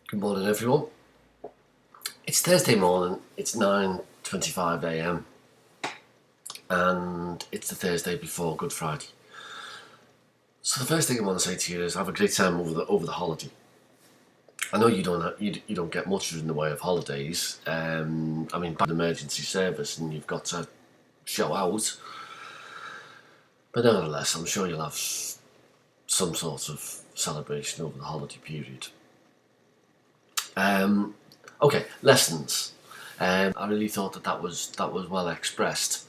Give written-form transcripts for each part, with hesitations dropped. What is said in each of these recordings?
Good morning, everyone. It's Thursday morning. It's 9:25 a.m. and it's the Thursday before Good Friday. So the first thing I want to say to you is have a great time over the holiday. I know you don't get much in the way of holidays. Back in emergency service and you've got to show out, but nevertheless, I'm sure you'll have some sort of celebration over the holiday period. Okay, lessons. I really thought that was well expressed.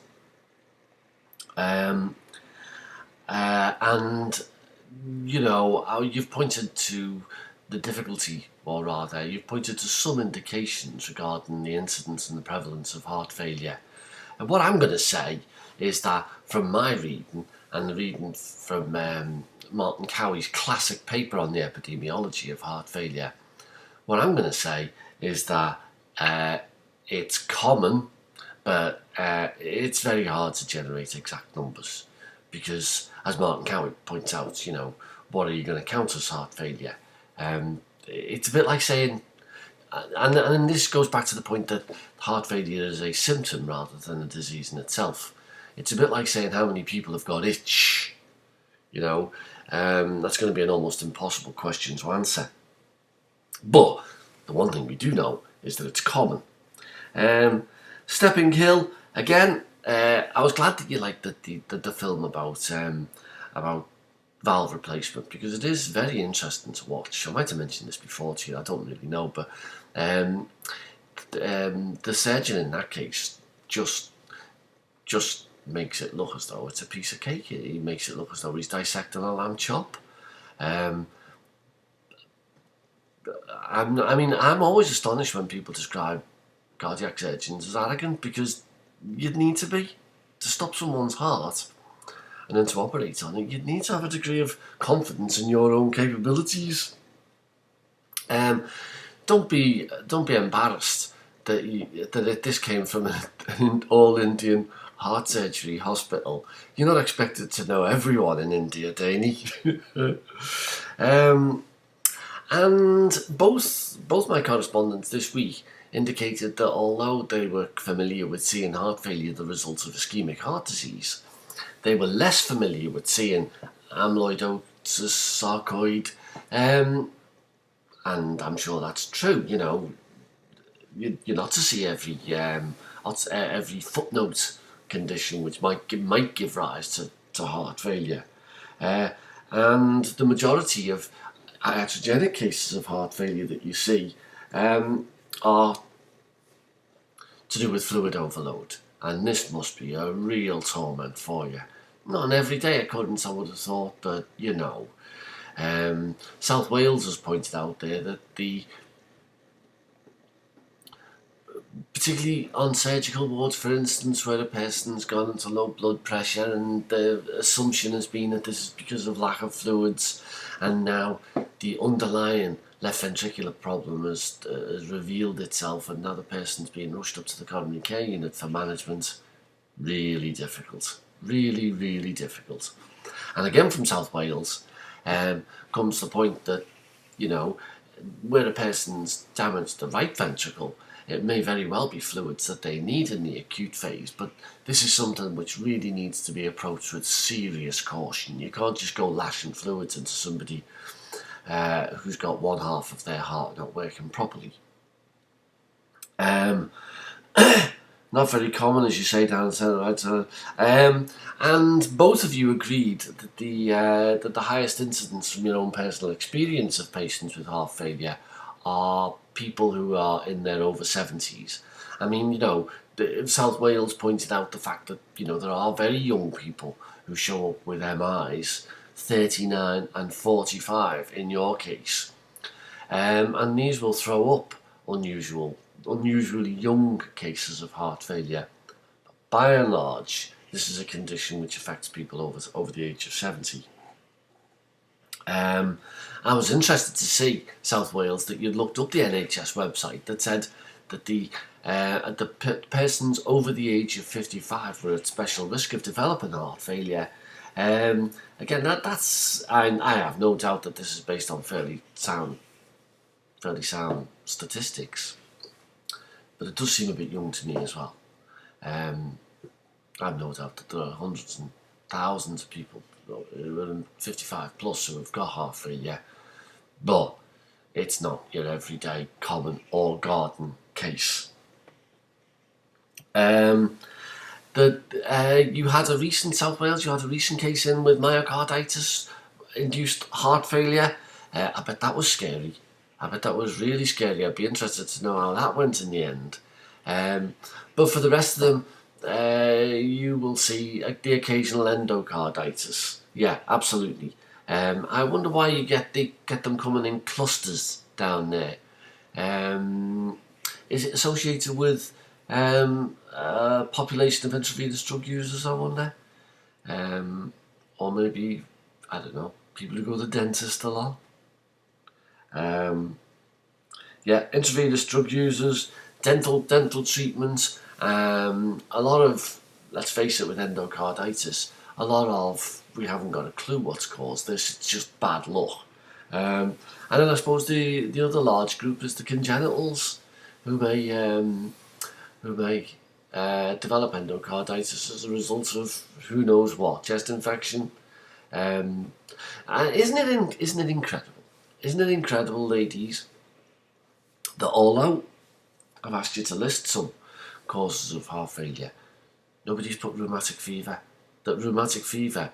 And you've pointed to the difficulty, or rather, you've pointed to some indications regarding the incidence and the prevalence of heart failure. And what I'm going to say is that from my reading and the reading from Martin Cowie's classic paper on the epidemiology of heart failure, what I'm going to say is that it's common, but it's very hard to generate exact numbers because, as Martin Cowie points out, what are you going to count as heart failure? It's a bit like saying, and this goes back to the point that heart failure is a symptom rather than a disease in itself. It's a bit like saying how many people have got itch. That's going to be an almost impossible question to answer. But the one thing we do know is that it's common. Stepping Hill, again, I was glad that you liked the film about valve replacement because it is very interesting to watch. I might have mentioned this before to you, I don't really know, but the surgeon in that case just makes it look as though it's a piece of cake. He makes it look as though he's dissecting a lamb chop. I'm always astonished when people describe cardiac surgeons as arrogant because you'd need to be to stop someone's heart and then to operate on it. You'd need to have a degree of confidence in your own capabilities. Don't be embarrassed that this came from an all-Indian heart surgery hospital. You're not expected to know everyone in India, Danny. And both my correspondents this week indicated that although they were familiar with seeing heart failure the result of ischemic heart disease, they were less familiar with seeing amyloidosis, sarcoid, and I'm sure that's true. You're not to see every footnote condition which might give rise to heart failure, and the majority of iatrogenic cases of heart failure that you see are to do with fluid overload, and this must be a real torment for you. Not an everyday occurrence, I would have thought, but South Wales has pointed out there that particularly on surgical wards, for instance, where a person's gone into low blood pressure and the assumption has been that this is because of lack of fluids, and now the underlying left ventricular problem has revealed itself, and now the person's being rushed up to the coronary care unit for management. Really difficult. Really, really difficult. And again from South Wales comes the point that, where a person's damaged the right ventricle, it may very well be fluids that they need in the acute phase, but this is something which really needs to be approached with serious caution. You can't just go lashing fluids into somebody who's got one half of their heart not working properly. Not very common, as you say, down the right. And both of you agreed that the highest incidence from your own personal experience of patients with heart failure are people who are in their over 70s. South Wales pointed out the fact that, there are very young people who show up with MIs, 39 and 45 in your case. And these will throw up unusually young cases of heart failure. By and large, this is a condition which affects people over the age of 70. I was interested to see, South Wales, that you'd looked up the NHS website that said that the persons over the age of 55 were at special risk of developing heart failure. Again, I have no doubt that this is based on fairly sound fairly sound statistics, but it does seem a bit young to me as well. I've no doubt that there are hundreds and thousands of people who are 55 plus who have got heart failure, but it's not your everyday common or garden case. You had a recent South Wales, you had a recent case in with myocarditis induced heart failure. I bet that was scary. I bet that was really scary. I'd be interested to know how that went in the end. But for the rest of them, you will see the occasional endocarditis. Yeah, absolutely. I wonder why they get them coming in clusters down there. Is it associated with population of intravenous drug users, I wonder? Or maybe, I don't know, people who go to the dentist a lot. Yeah, intravenous drug users, dental treatments, a lot of, let's face it, with endocarditis, we haven't got a clue what's caused this, it's just bad luck. And then I suppose the other large group is the congenitals, who may develop endocarditis as a result of who knows what, chest infection. And isn't it incredible? Isn't it incredible, ladies, that although I've asked you to list some causes of heart failure, nobody's put rheumatic fever. That rheumatic fever,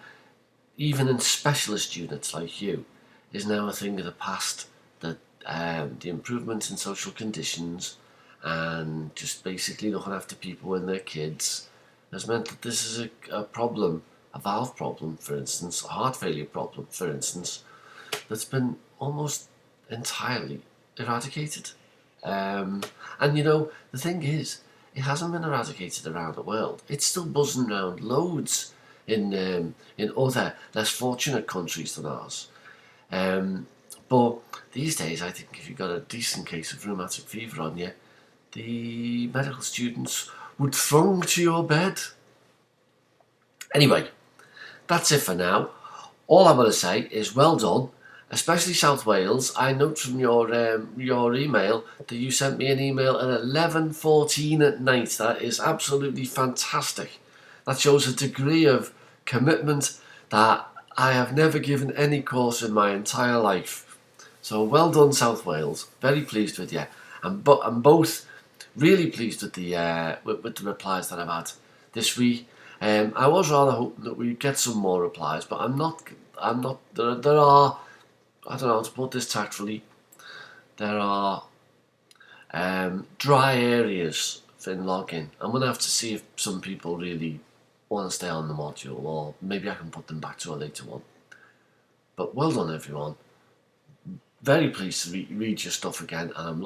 even in specialist units like you, is now a thing of the past. That the improvements in social conditions and just basically looking after people and their kids has meant that this is a problem, a valve problem, for instance, a heart failure problem, for instance, that's been almost entirely eradicated. And you know, the thing is, it hasn't been eradicated around the world. It's still buzzing around loads in other less fortunate countries than ours. But these days, I think if you've got a decent case of rheumatic fever on you, the medical students would throng to your bed. Anyway, that's it for now. All I'm going to say is well done, especially South Wales. I note from your email that you sent me an email at 11:14 at night. That is absolutely fantastic. That shows a degree of commitment that I have never given any course in my entire life. So well done, South Wales. Very pleased with you. I'm both really pleased with the replies that I've had this week. I was rather hoping that we'd get some more replies, but I'm not. There are, I don't know how to put this tactfully, there are dry areas in login. I'm going to have to see if some people really want to stay on the module, or maybe I can put them back to a later one. But well done, everyone. Very pleased to read your stuff again, and I'm